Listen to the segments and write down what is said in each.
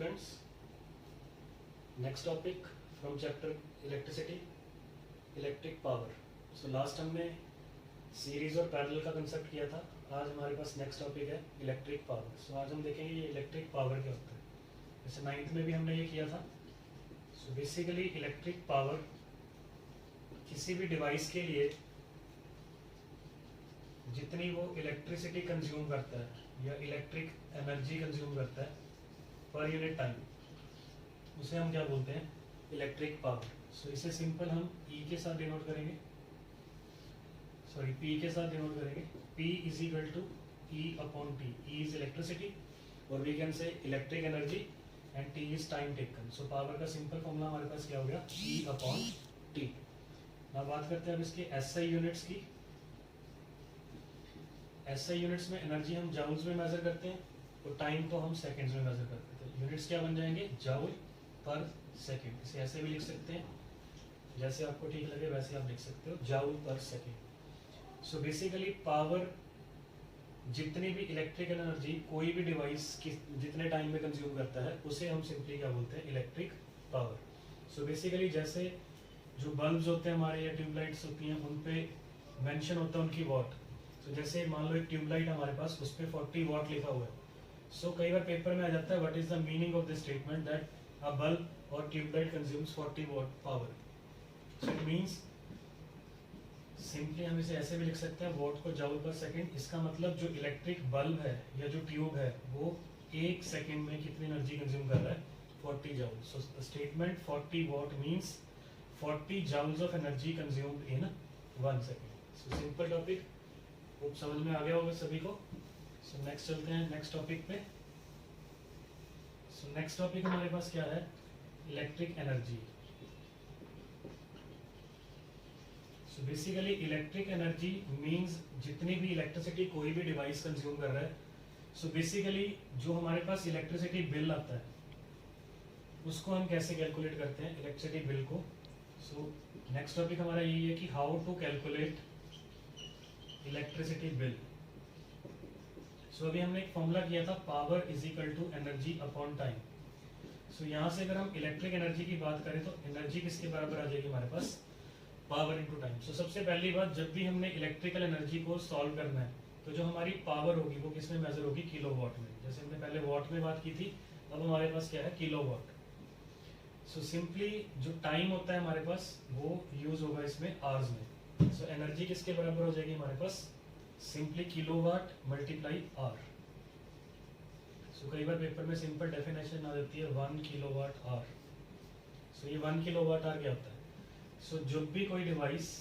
students, next topic from chapter electricity, electric power. So last हमने series और parallel का concept किया था. आज हमारे पास नेक्स्ट टॉपिक है इलेक्ट्रिक पावर. सो आज हम देखेंगे ये इलेक्ट्रिक पावर क्या होता है. जैसे 9th में भी हमने ये किया था. सो बेसिकली इलेक्ट्रिक पावर किसी भी डिवाइस के लिए जितनी वो इलेक्ट्रिसिटी कंज्यूम करता है या इलेक्ट्रिक एनर्जी कंज्यूम करता है पर यूनिट टाइम, उसे हम क्या बोलते हैं, इलेक्ट्रिक पावर. सो इसे सिंपल हम E के साथ डिनोट करेंगे, सॉरी P के साथ डिनोट करेंगे. P is equal to E upon T. E is electricity और we can say electric energy and T is time taken. So power का सिंपल फॉर्मूला हमारे पास क्या हो गया, E अपॉन T. अब बात करते हैं अब इसके SI यूनिट्स की. SI यूनिट्स में एनर्जी हम जाउल्स में मेजर करते हैं और टाइम को हम सेकंड्स में मेजर करते हैं. तो यूनिट्स क्या बन जाएंगे, जाउल पर सेकंड. इसे ऐसे भी लिख सकते हैं, जैसे आपको ठीक लगे वैसे आप लिख सकते हो, joule per second. So basically power, जितनी भी इलेक्ट्रिकल एनर्जी कोई भी डिवाइस जितने टाइम में कंज्यूम करता है उसे हम सिंपली क्या बोलते हैं, इलेक्ट्रिक पावर. सो बेसिकली जैसे जो बल्ब्स होते हैं हमारे या ट्यूबलाइट्स होती हैं उन पे मेंशन होता है उनकी वॉट. तो जैसे मान लो एक ट्यूबलाइट हमारे पास, उस पर 40 वॉट लिखा हुआ है. सो कई बार पेपर में आ जाता है what is the meaning of this statement that a bulb or tubelight consumes 40 watt power. So it means simply हम इसे ऐसे भी लिख सकते हैं, वॉट को जाउल पर सेकंड. इसका मतलब जो इलेक्ट्रिक बल्ब है या जो ट्यूब है वो एक सेकंड में कितनी एनर्जी कंज्यूम कर रहा है, 40 joule. So statement 40 what means 40 joules of energy consumed in 1 second. So simple topic, वो समझ में आ गया होगा सभी को. So next चलते हैं नेक्स्ट टॉपिक पे. So नेक्स्ट टॉपिक हमारे पास क्या है, electric energy. So basically electric energy means जितनी भी इलेक्ट्रिसिटी कोई भी डिवाइस कंज्यूम कर रहा है. So बेसिकली जो हमारे पास इलेक्ट्रिसिटी बिल आता है उसको हम कैसे कैलकुलेट करते हैं, इलेक्ट्रिसिटी बिल को. सो नेक्स्ट टॉपिक हमारा यही है कि how to calculate electricity bill. So अभी हमने एक फॉर्मूला किया था, power is equal to energy upon time. So यहाँ से अगर हम इलेक्ट्रिक एनर्जी की बात करें तो एनर्जी किसके बराबर आ जाएगी हमारे पास, पावर इनटू टाइम. सो सबसे पहली बात, जब भी हमने इलेक्ट्रिकल एनर्जी को सॉल्व करना है तो जो हमारी पावर होगी वो किस में मेजर होगी, किलो वॉट में. जैसे हमने पहले वॉट में बात की थी, अब हमारे पास क्या है, किलो वॉट. सो सिंपली जो टाइम होता है हमारे पास वो यूज होगा इसमें आवर्स में. सो एनर्जी किसके बराबर हो जाएगी हमारे पास, सिंपली किलोवाट मल्टीप्लाई आवर. सो कई बार पेपर में सिंपल डेफिनेशन आ जाती है 1 किलोवाट आवर. सो ये 1 किलोवाट आवर क्या होता है. सो जब भी कोई device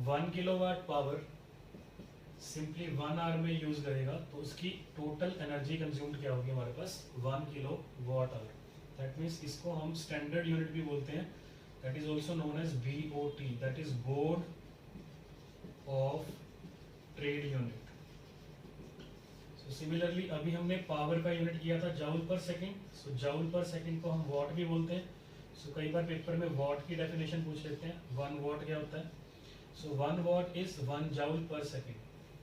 1 kilowatt power simply 1 hour में यूज करेगा तो उसकी टोटल एनर्जी कंज्यूम्ड क्या होगी हमारे पास, 1 किलोवाट आवर. दैट मीन्स इसको हम स्टैंडर्ड यूनिट भी बोलते हैं, that is also known as BOT, दैट इज board of trade unit. So similarly अभी हमने पावर का यूनिट किया था joule per second. So joule per second को हम वॉट भी बोलते हैं. सो कई बार पेपर में वॉट की डेफिनेशन पूछ लेते हैं, 1 वॉट क्या होता है. सो 1 what is 1 joule per second.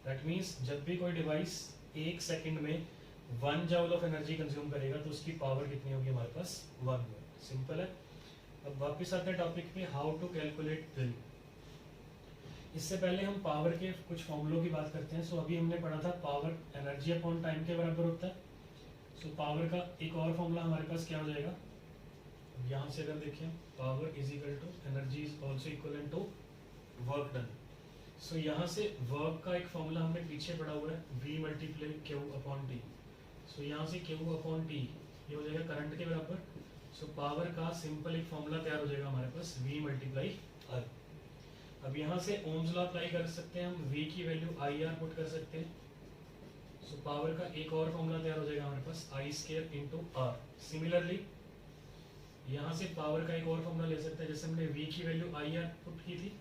That means जब भी कोई डिवाइस एक सेकंड में 1 जाउल ऑफ एनर्जी कंज्यूम करेगा तो उसकी पावर कितनी होगी हमारे पास, 1 वॉट. सिंपल है. अब वापस आते हैं टॉपिक पे, हाउ टू कैलकुलेट बिल. इससे पहले हम पावर के कुछ फॉर्मूलों की बात करते हैं. सो अभी हमने पढ़ा था पावर एनर्जी अपॉन टाइम के बराबर होता है. सो पावर का एक और फॉर्मूला हमारे पास क्या हो जाएगा, यहाँ से अगर देखें, power is equal to energy is also equal to work done. So यहाँ से वर्क का एक फॉर्मूला हमने पीछे पढ़ा हुआ है, V multiply Q upon T. सो यहाँ से Q अपॉन T ये हो जाएगा करंट के बराबर. सो पावर का सिंपल एक फॉर्मूला तैयार हो जाएगा हमारे पास, V मल्टीप्लाई R. अब यहाँ से ओम्स लॉ अप्लाई कर सकते हैं हम, V की वैल्यू IR पुट कर सकते हैं. सो पावर का एक और फॉर्मूला तैयार हो जाएगा हमारे पास, I square into R. Similarly यहाँ से पावर का एक और फॉर्मूला ले सकते हैं, जैसे हमने V की वैल्यू IR पुट की थी,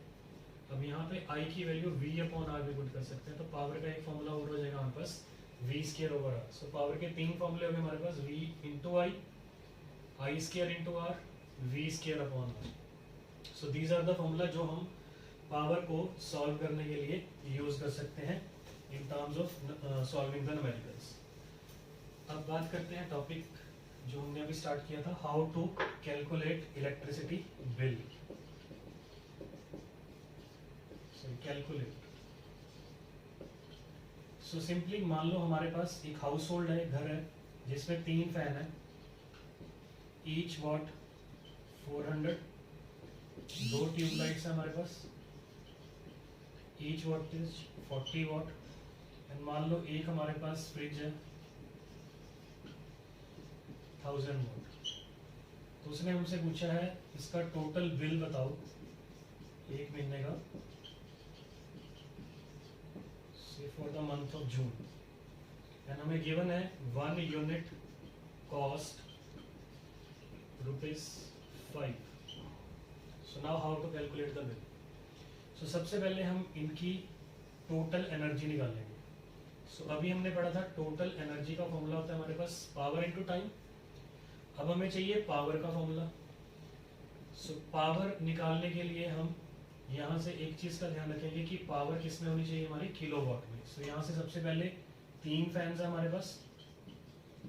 अब यहाँ पे I की वैल्यू V अपॉन R भी पुट कर सकते हैं. तो पावर का एक फॉर्मूला और हो जाएगा हमारे पास, V square over R. So power के 3 फॉर्मूले हो गए हमारे पास, V into I square into R, V square upon R. So these are the formula जो हम पावर को सॉल्व करने के लिए यूज कर सकते हैं in terms of solving the numericals. अब बात करते हैं टॉपिक जो हमने अभी स्टार्ट किया था, how to calculate electricity bill. Calculate, so simply मान लो हमारे पास एक हाउस होल्ड है, घर है, जिसमें 3 फैन है, ईच वॉट 400, 2 ट्यूबलाइट्स है हमारे पास, each watt is 40 watt, and मान लो एक हमारे पास फ्रिज है 1000 वॉट। तो उसने हमसे पूछा है इसका टोटल बिल बताओ 1 महीने का, say for the month of June, and हमें गिवन है 1 unit cost ₹5। So now how to calculate the bill. So सबसे पहले हम इनकी टोटल एनर्जी निकालेंगे। सो अभी हमने पढ़ा था टोटल एनर्जी का फॉर्मूला होता है हमारे पास पावर इनटू टाइम। अब हमें चाहिए पावर का फॉर्मूला। सो पावर निकालने के लिए हम यहाँ से एक चीज का ध्यान रखेंगे कि पावर किस में होनी चाहिए, हमारी किलोवाट में। सो यहाँ से सबसे पहले 3 फैंस है हमारे पास,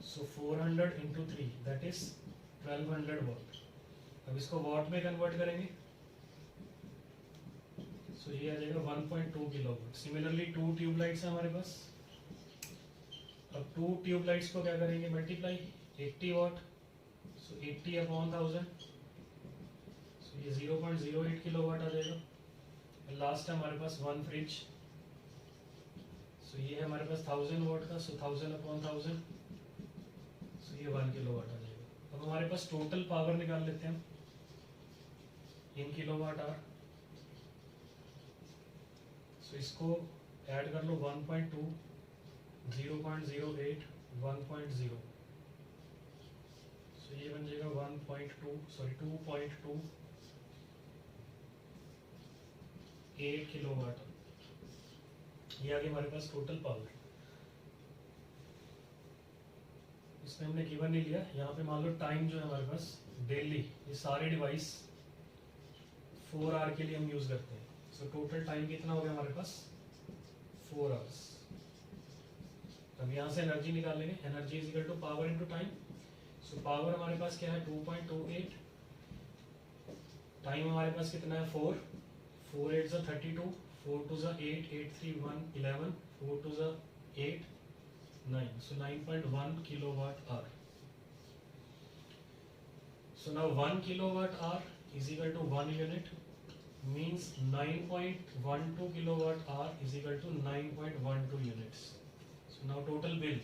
सो 400 इंटू 3 दैट इज 1200 वॉट। अब इसको वॉट में कन्वर्ट करेंगे, सो ये आ जाएगा 1.2 किलोवाट। सिमिलरली 2 ट्यूबलाइट्स है हमारे पास। अब 2 ट्यूबलाइट्स को क्या करेंगे, मल्टीप्लाई 80 वॉट, सो 80 अपॉन 1000, सो ये 0.08 किलोवाट आ जाएगा। लास्ट है हमारे पास 1 फ्रिज, सो ये है हमारे पास 1000 वॉट का, सो 1000 अपॉन 1000, सो ये 1 किलोवाट आ जाएगा। अब हमारे पास टोटल पावर निकाल लेते हैं इन किलोवाट आवर। सो इसको ऐड कर लो 1.2, 0.08, 1.0, सो ये बन जाएगा 2.28 किलोवाट। ये आ गया हमारे पास टोटल पावर। इसमें हमने गिवन नहीं लिया। यहाँ पे मान लो टाइम जो है हमारे पास डेली, ये सारे डिवाइस 4 आवर के लिए हम यूज करते हैं। सो टोटल टाइम कितना हो गया हमारे पास 4 आवर्स। अब यहाँ से एनर्जी निकालेंगे, energy is equal to power into time. So power हमारे पास क्या है 2.28, टाइम हमारे पास कितना है 4, 4 8 जा 32, 4 2 जा 8, 8 3 1 11, 4 2 जा 8 9, so 9.1 kilowatt hour. So now 1 kilowatt hour is equal to 1 unit, means 9.12 kilowatt hour is equal to 9.12 units. So now total bill,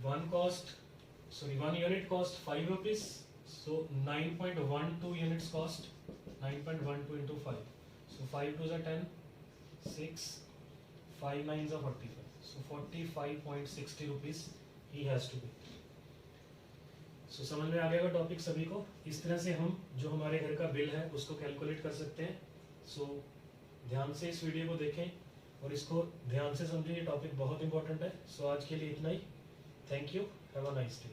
one unit cost 5 rupees, so 9.12 units cost 9.12 into 5, so 5 2 are 10, 6 5 9s are 45, so 45.60 rupees he has to pay. So समझ में आ गया topic सभी को। इस तरह से हम जो हमारे घर का बिल है उसको कैलकुलेट कर सकते हैं। सो ध्यान से इस वीडियो को देखें और इसको ध्यान से समझें, ये टॉपिक बहुत इंपॉर्टेंट है। सो आज के लिए इतना ही। Thank you, have a nice day.